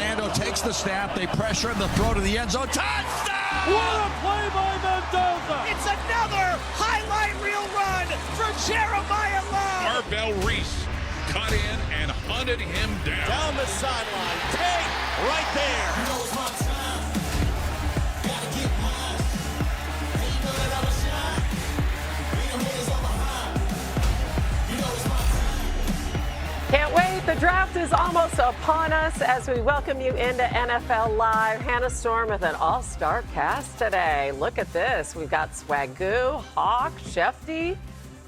Fernando takes the snap. They pressure him. The throw to the end zone. Touchdown! What a play by Mendoza! It's another highlight reel run for Jeremiah Love. Arbel Reese cut in and hunted him down. Down the sideline. Take right there. You know it's my time. Gotta get mine. Hey, you know that I was shine. We the haters on behind. You know it's my time. Can't wait. The draft is almost upon us as we welcome you into NFL Live. Hannah Storm with an all-star cast today. Look at this. We've got Swagoo, Hawk, Shefty.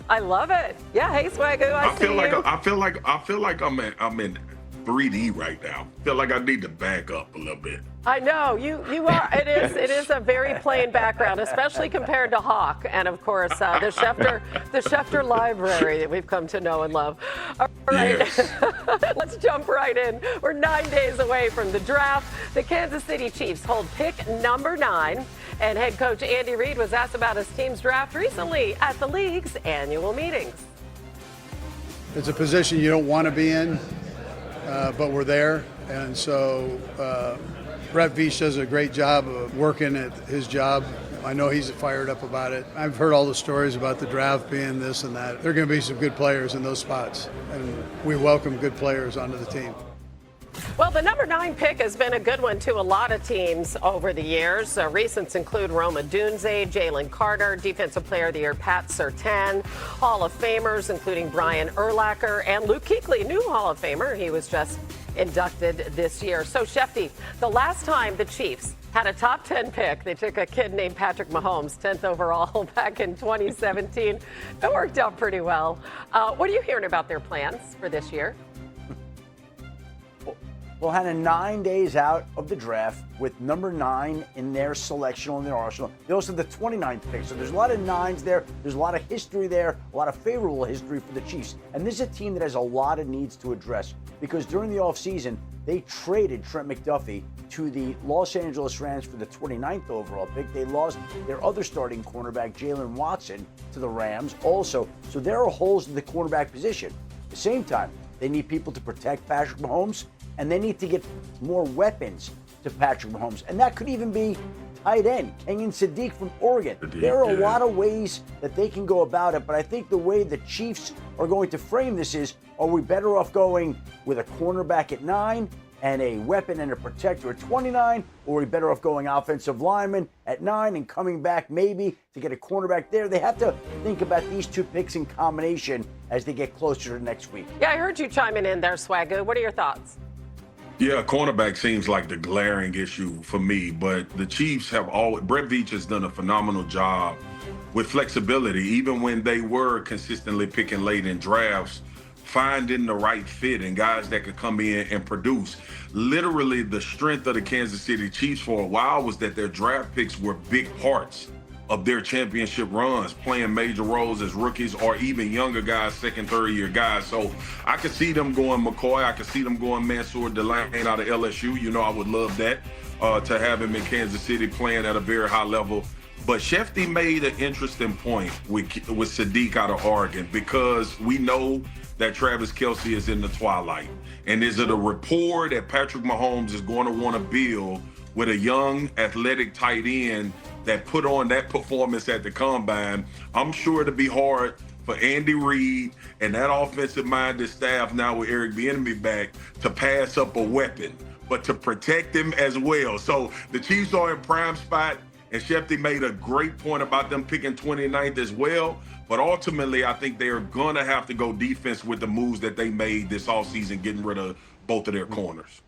I love it. Yeah, hey Swagoo, I feel like I'm in 3D right now. I feel like I need to back up a little bit. I know you are. It is a very plain background, especially compared to Hawk, and of course the Schefter library that we've come to know and love. All right, yes. Let's jump right in. We're 9 days away from the draft. The Kansas City Chiefs hold pick number 9, and head coach Andy Reid was asked about his team's draft recently at the league's annual meetings. It's a position you don't want to be in, but we're there, and so. Brett Veach does a great job of working at his job. I know he's fired up about it. I've heard all the stories about the draft being this and that. There are going to be some good players in those spots, and we welcome good players onto the team. Well, the number 9 pick has been a good one to a lot of teams over the years. Recents include Roma Dunze, Jalen Carter, Defensive Player of the Year Pat Surtain, Hall of Famers including Brian Urlacher, and Luke Kuechly, new Hall of Famer. He was just inducted this year. So, Shefty, the last time the Chiefs had a top 10 pick, they took a kid named Patrick Mahomes, 10th overall back in 2017. It worked out pretty well. What are you hearing about their plans for this year? Well, Hannah, 9 days out of the draft with number 9 in their selection, in their arsenal. They also have the 29th pick. So there's a lot of 9s there. There's a lot of history there, a lot of favorable history for the Chiefs. And this is a team that has a lot of needs to address because during the offseason, they traded Trent McDuffie to the Los Angeles Rams for the 29th overall pick. They lost their other starting cornerback, Jalen Watson, to the Rams also. So there are holes in the cornerback position. At the same time, they need people to protect Patrick Mahomes, and they need to get more weapons to Patrick Mahomes. And that could even be tight end, Kenyon Sadiq from Oregon. There are a lot of ways that they can go about it, but I think the way the Chiefs are going to frame this is, are we better off going with a cornerback at 9 and a weapon and a protector at 29, or are we better off going offensive lineman at 9 and coming back maybe to get a cornerback there? They have to think about these two picks in combination as they get closer to next week. Yeah, I heard you chiming in there, Swagoo. What are your thoughts? Yeah, cornerback seems like the glaring issue for me, but the Chiefs have always, Brett Veach has done a phenomenal job with flexibility, even when they were consistently picking late in drafts, finding the right fit and guys that could come in and produce. Literally, the strength of the Kansas City Chiefs for a while was that their draft picks were big parts of their championship runs, playing major roles as rookies or even younger guys, second, third year guys. So I could see them going McCoy. I could see them going Mansour Delane out of LSU. You know, I would love that to have him in Kansas City playing at a very high level. But Shefty made an interesting point with Sadiq out of Oregon, because we know that Travis Kelce is in the twilight. And is it a rapport that Patrick Mahomes is going to want to build with a young, athletic tight end that put on that performance at the combine? I'm sure it'll be hard for Andy Reid and that offensive-minded staff now with Eric Bieniemy back to pass up a weapon, but to protect him as well. So the Chiefs are in prime spot, and Shefty made a great point about them picking 29th as well. But ultimately, I think they are going to have to go defense with the moves that they made this offseason, getting rid of both of their corners.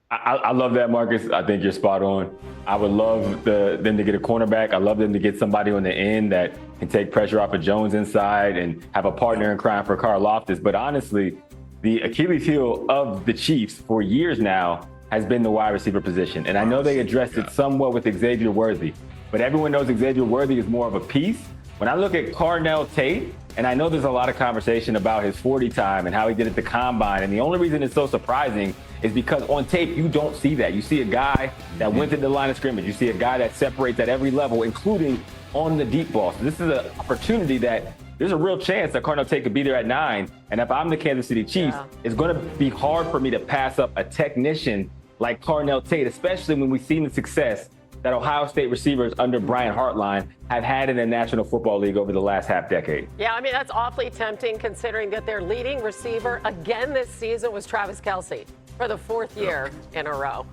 I love that, Marcus. I think you're spot on. I would love them to get a cornerback. I love them to get somebody on the end that can take pressure off of Jones inside and have a partner in crime for Karlaftis. But honestly, the Achilles heel of the Chiefs for years now has been the wide receiver position. And I know they addressed it somewhat with Xavier Worthy, but everyone knows Xavier Worthy is more of a piece. When I look at Carnell Tate, and I know there's a lot of conversation about his 40 time and how he did at the combine, and the only reason it's so surprising is because on tape, you don't see that. You see a guy that went to the line of scrimmage. You see a guy that separates at every level, including on the deep ball. So this is an opportunity that there's a real chance that Cardinal Tate could be there at 9. And if I'm the Kansas City Chiefs, it's going to be hard for me to pass up a technician like Cardinal Tate, especially when we've seen the success that Ohio State receivers under Brian Hartline have had in the National Football League over the last half decade. Yeah, I mean, that's awfully tempting considering that their leading receiver again this season was Travis Kelce for the 4th year in a row.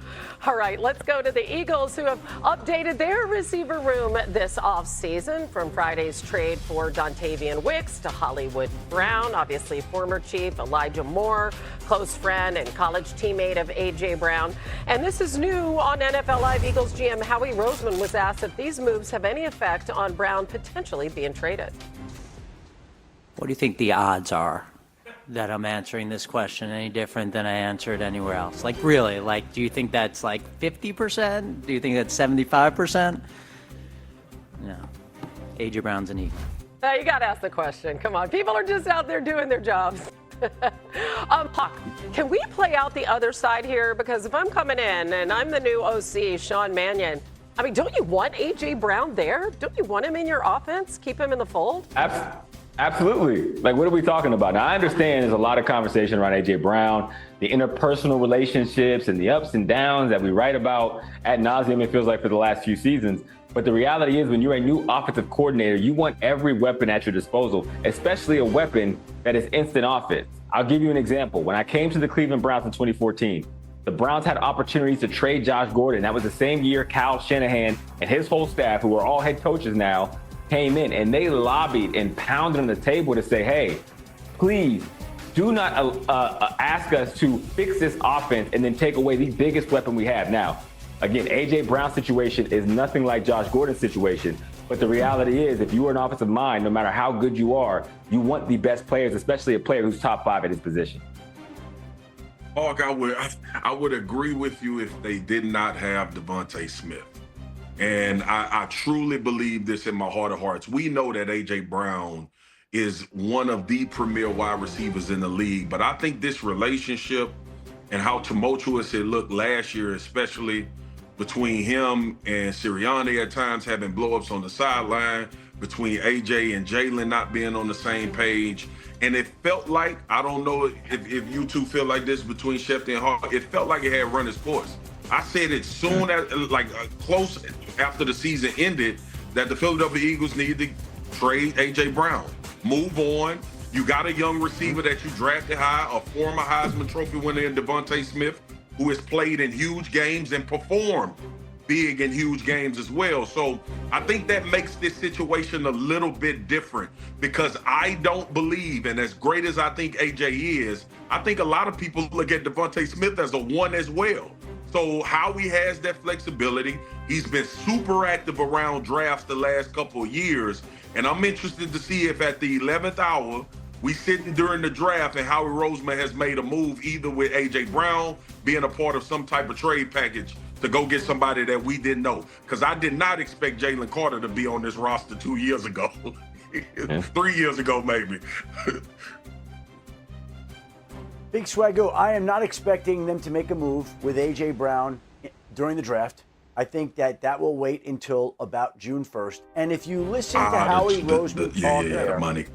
All right, let's go to the Eagles, who have updated their receiver room this offseason, from Friday's trade for Dontavian Wicks to Hollywood Brown, obviously former Chief Elijah Moore, close friend and college teammate of A.J. Brown. And this is new on NFL Live. Eagles GM Howie Roseman was asked if these moves have any effect on Brown potentially being traded. What do you think the odds are that I'm answering this question any different than I answered anywhere else? Like, really? Like, do you think that's like 50%? Do you think that's 75%? No. A.J. Brown's an Eagle. You got to ask the question. Come on. People are just out there doing their jobs. Hawk, can we play out the other side here? Because if I'm coming in and I'm the new OC, Sean Mannion, I mean, don't you want A.J. Brown there? Don't you want him in your offense? Keep him in the fold? Absolutely. Like, what are we talking about? Now, I understand there's a lot of conversation around A.J. Brown, the interpersonal relationships and the ups and downs that we write about ad nauseum, it feels like, for the last few seasons. But the reality is, when you're a new offensive coordinator, you want every weapon at your disposal, especially a weapon that is instant offense. I'll give you an example. When I came to the Cleveland Browns in 2014, the Browns had opportunities to trade Josh Gordon. That was the same year Kyle Shanahan and his whole staff, who are all head coaches now, came in, and they lobbied and pounded on the table to say, hey, please do not ask us to fix this offense and then take away the biggest weapon we have. Now, again, A.J. Brown's situation is nothing like Josh Gordon's situation, but the reality is, if you are an offensive mind, no matter how good you are, you want the best players, especially a player who's top 5 at his position. Hawk, I would agree with you if they did not have Devontae Smith. And I truly believe this in my heart of hearts. We know that A.J. Brown is one of the premier wide receivers in the league, but I think this relationship and how tumultuous it looked last year, especially between him and Sirianni at times having blow-ups on the sideline, between A.J. and Jaylen not being on the same page. And it felt like, I don't know if you two feel like this between Schefter and Hawk, it felt like it had run its course. I said it soon as, close after the season ended, that the Philadelphia Eagles needed to trade A.J. Brown. Move on. You got a young receiver that you drafted high, a former Heisman Trophy winner in Devontae Smith, who has played in huge games and performed big in huge games as well. So I think that makes this situation a little bit different, because I don't believe, and as great as I think A.J. is, I think a lot of people look at Devontae Smith as a 1 as well. So Howie has that flexibility. He's been super active around drafts the last couple of years. And I'm interested to see if at the 11th hour, we sitting during the draft and Howie Roseman has made a move, either with A.J. Brown being a part of some type of trade package to go get somebody that we didn't know. Because I did not expect Jalen Carter to be on this roster 2 years ago. 3 years ago, maybe. Big Swaggo, I am not expecting them to make a move with A.J. Brown during the draft. I think that will wait until about June 1st. And if you listen to Howie Roseman talk there, money.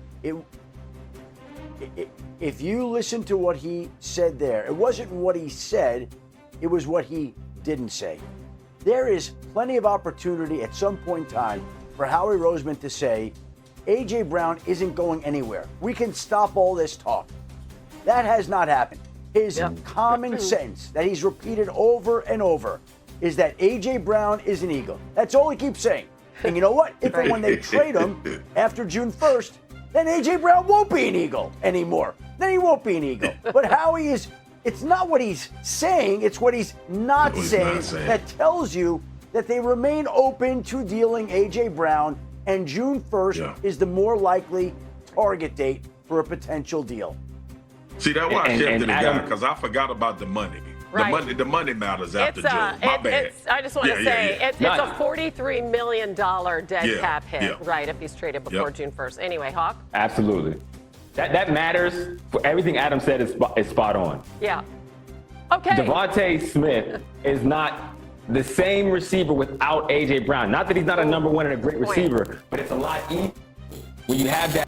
If you listen to what he said there, it wasn't what he said, it was what he didn't say. There is plenty of opportunity at some point in time for Howie Roseman to say, A.J. Brown isn't going anywhere. We can stop all this talk. That has not happened. His common sense that he's repeated over and over is that A.J. Brown is an Eagle. That's all he keeps saying. And you know what? If and when they trade him after June 1st, then A.J. Brown won't be an Eagle anymore. Then he won't be an Eagle. But Howie is, it's not what he's saying, it's what he's not saying that tells you that they remain open to dealing A.J. Brown, and June 1st is the more likely target date for a potential deal. See, that's why I shifted the guy, because I forgot about the money. Right. The money matters after June. My bad. I just want to say, it's a $43 million dead cap hit, right, if he's traded before June 1st. Anyway, Hawk? Absolutely. That matters. For everything Adam said is spot on. Yeah. Okay. Devontae Smith is not the same receiver without A.J. Brown. Not that he's not a number 1 and a great receiver, but it's a lot easier when you have that